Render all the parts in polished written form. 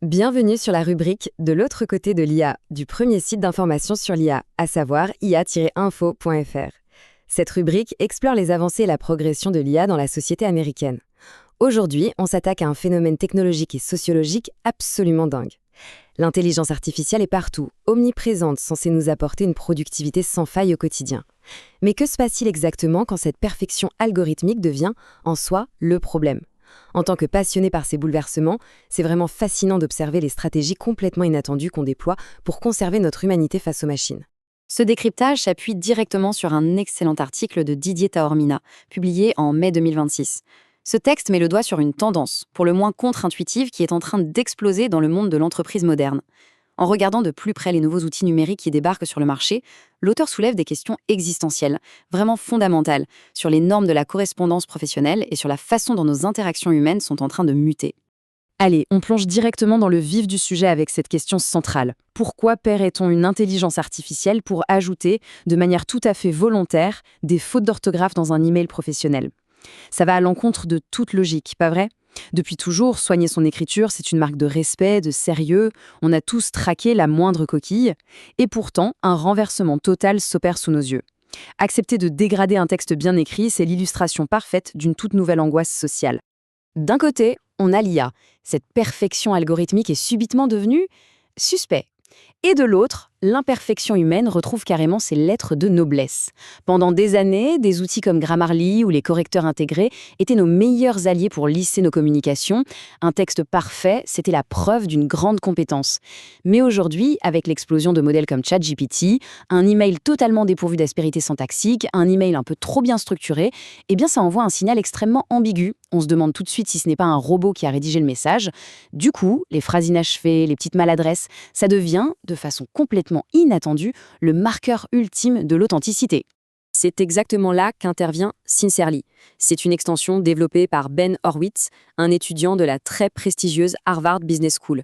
Bienvenue sur la rubrique de l'autre côté de l'IA, du premier site d'information sur l'IA, à savoir ia-info.fr. Cette rubrique explore les avancées et la progression de l'IA dans la société américaine. Aujourd'hui, on s'attaque à un phénomène technologique et sociologique absolument dingue. L'intelligence artificielle est partout, omniprésente, censée nous apporter une productivité sans faille au quotidien. Mais que se passe-t-il exactement quand cette perfection algorithmique devient, en soi, le problème ? En tant que passionné par ces bouleversements, c'est vraiment fascinant d'observer les stratégies complètement inattendues qu'on déploie pour conserver notre humanité face aux machines. Ce décryptage s'appuie directement sur un excellent article de Didier Taormina, publié en mai 2026. Ce texte met le doigt sur une tendance, pour le moins contre-intuitive, qui est en train d'exploser dans le monde de l'entreprise moderne. En regardant de plus près les nouveaux outils numériques qui débarquent sur le marché, l'auteur soulève des questions existentielles, vraiment fondamentales, sur les normes de la correspondance professionnelle et sur la façon dont nos interactions humaines sont en train de muter. Allez, on plonge directement dans le vif du sujet avec cette question centrale. Pourquoi paierait-on une intelligence artificielle pour ajouter, de manière tout à fait volontaire, des fautes d'orthographe dans un email professionnel ? Ça va à l'encontre de toute logique, pas vrai ? Depuis toujours, soigner son écriture, c'est une marque de respect, de sérieux. On a tous traqué la moindre coquille. Et pourtant, un renversement total s'opère sous nos yeux. Accepter de dégrader un texte bien écrit, c'est l'illustration parfaite d'une toute nouvelle angoisse sociale. D'un côté, on a l'IA. Cette perfection algorithmique est subitement devenue suspect. Et de l'autre, l'imperfection humaine retrouve carrément ses lettres de noblesse. Pendant des années, des outils comme Grammarly ou les correcteurs intégrés étaient nos meilleurs alliés pour lisser nos communications. Un texte parfait, c'était la preuve d'une grande compétence. Mais aujourd'hui, avec l'explosion de modèles comme ChatGPT, un email totalement dépourvu d'aspérité syntaxique, un email un peu trop bien structuré, eh bien ça envoie un signal extrêmement ambigu. On se demande tout de suite si ce n'est pas un robot qui a rédigé le message. Du coup, les phrases inachevées, les petites maladresses, ça devient, de façon complètement inattendue, le marqueur ultime de l'authenticité. C'est exactement là qu'intervient Sincerely. C'est une extension développée par Ben Horowitz, un étudiant de la très prestigieuse Harvard Business School.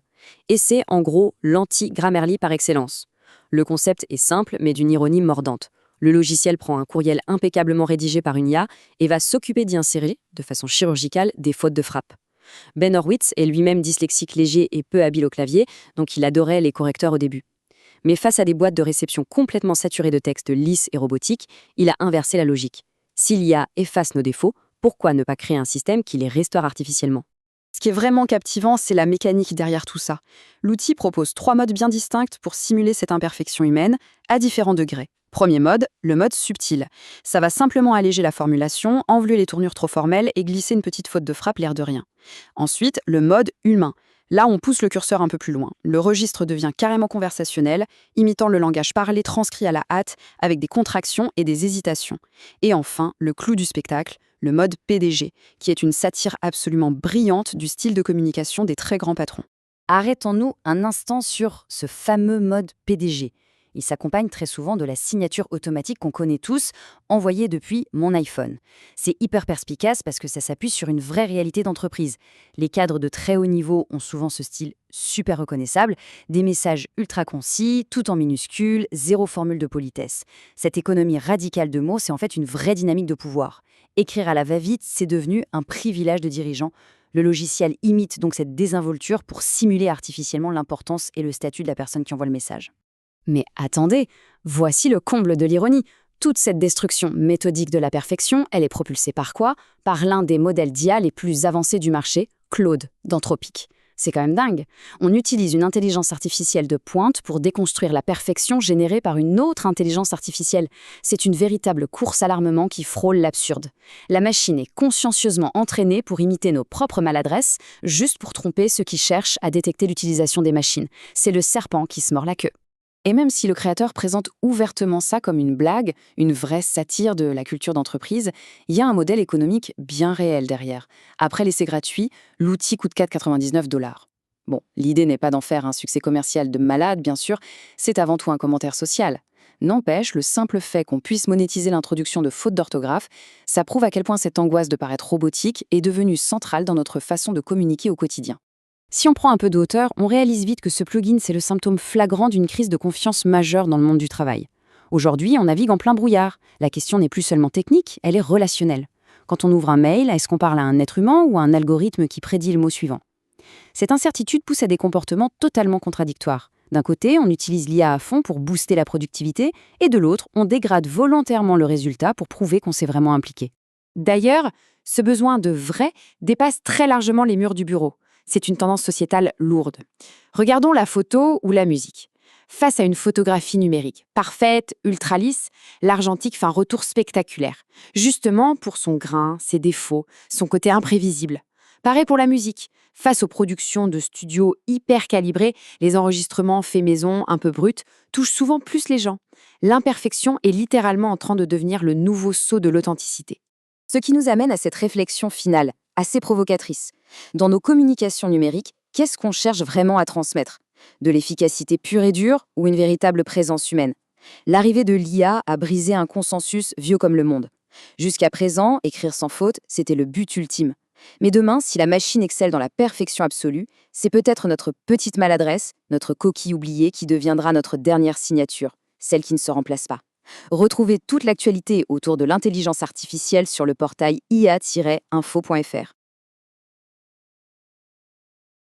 Et c'est en gros l'anti-Grammarly par excellence. Le concept est simple mais d'une ironie mordante. Le logiciel prend un courriel impeccablement rédigé par une IA et va s'occuper d'y insérer, de façon chirurgicale, des fautes de frappe. Ben Horowitz est lui-même dyslexique léger et peu habile au clavier, donc il adorait les correcteurs au début. Mais face à des boîtes de réception complètement saturées de textes lisses et robotiques, il a inversé la logique. Si l'IA efface nos défauts, pourquoi ne pas créer un système qui les restaure artificiellement ? Ce qui est vraiment captivant, c'est la mécanique derrière tout ça. L'outil propose 3 modes bien distincts pour simuler cette imperfection humaine, à différents degrés. Premier mode, le mode subtil. Ça va simplement alléger la formulation, enlever les tournures trop formelles et glisser une petite faute de frappe l'air de rien. Ensuite, le mode humain. Là, on pousse le curseur un peu plus loin. Le registre devient carrément conversationnel, imitant le langage parlé transcrit à la hâte, avec des contractions et des hésitations. Et enfin, le clou du spectacle, le mode PDG, qui est une satire absolument brillante du style de communication des très grands patrons. Arrêtons-nous un instant sur ce fameux mode PDG. Il s'accompagne très souvent de la signature automatique qu'on connaît tous, envoyée depuis mon iPhone. C'est hyper perspicace parce que ça s'appuie sur une vraie réalité d'entreprise. Les cadres de très haut niveau ont souvent ce style super reconnaissable, des messages ultra concis, tout en minuscules, zéro formule de politesse. Cette économie radicale de mots, c'est en fait une vraie dynamique de pouvoir. Écrire à la va-vite, c'est devenu un privilège de dirigeant. Le logiciel imite donc cette désinvolture pour simuler artificiellement l'importance et le statut de la personne qui envoie le message. Mais attendez, voici le comble de l'ironie. Toute cette destruction méthodique de la perfection, elle est propulsée par quoi ? Par l'un des modèles d'IA les plus avancés du marché, Claude, d'Anthropic. C'est quand même dingue. On utilise une intelligence artificielle de pointe pour déconstruire la perfection générée par une autre intelligence artificielle. C'est une véritable course à l'armement qui frôle l'absurde. La machine est consciencieusement entraînée pour imiter nos propres maladresses, juste pour tromper ceux qui cherchent à détecter l'utilisation des machines. C'est le serpent qui se mord la queue. Et même si le créateur présente ouvertement ça comme une blague, une vraie satire de la culture d'entreprise, il y a un modèle économique bien réel derrière. Après l'essai gratuit, l'outil coûte 4,99 $. Bon, l'idée n'est pas d'en faire un succès commercial de malade, bien sûr, c'est avant tout un commentaire social. N'empêche, le simple fait qu'on puisse monétiser l'introduction de fautes d'orthographe, ça prouve à quel point cette angoisse de paraître robotique est devenue centrale dans notre façon de communiquer au quotidien. Si on prend un peu de hauteur, on réalise vite que ce plugin, c'est le symptôme flagrant d'une crise de confiance majeure dans le monde du travail. Aujourd'hui, on navigue en plein brouillard. La question n'est plus seulement technique, elle est relationnelle. Quand on ouvre un mail, est-ce qu'on parle à un être humain ou à un algorithme qui prédit le mot suivant ? Cette incertitude pousse à des comportements totalement contradictoires. D'un côté, on utilise l'IA à fond pour booster la productivité, et de l'autre, on dégrade volontairement le résultat pour prouver qu'on s'est vraiment impliqué. D'ailleurs, ce besoin de vrai dépasse très largement les murs du bureau. C'est une tendance sociétale lourde. Regardons la photo ou la musique. Face à une photographie numérique, parfaite, ultra lisse, l'argentique fait un retour spectaculaire. Justement pour son grain, ses défauts, son côté imprévisible. Pareil pour la musique. Face aux productions de studios hyper calibrés, les enregistrements faits maison, un peu bruts, touchent souvent plus les gens. L'imperfection est littéralement en train de devenir le nouveau sceau de l'authenticité. Ce qui nous amène à cette réflexion finale, assez provocatrice. Dans nos communications numériques, qu'est-ce qu'on cherche vraiment à transmettre? De l'efficacité pure et dure ou une véritable présence humaine? L'arrivée de l'IA a brisé un consensus vieux comme le monde. Jusqu'à présent, écrire sans faute, c'était le but ultime. Mais demain, si la machine excelle dans la perfection absolue, c'est peut-être notre petite maladresse, notre coquille oubliée qui deviendra notre dernière signature, celle qui ne se remplace pas. Retrouvez toute l'actualité autour de l'intelligence artificielle sur le portail ia-info.fr.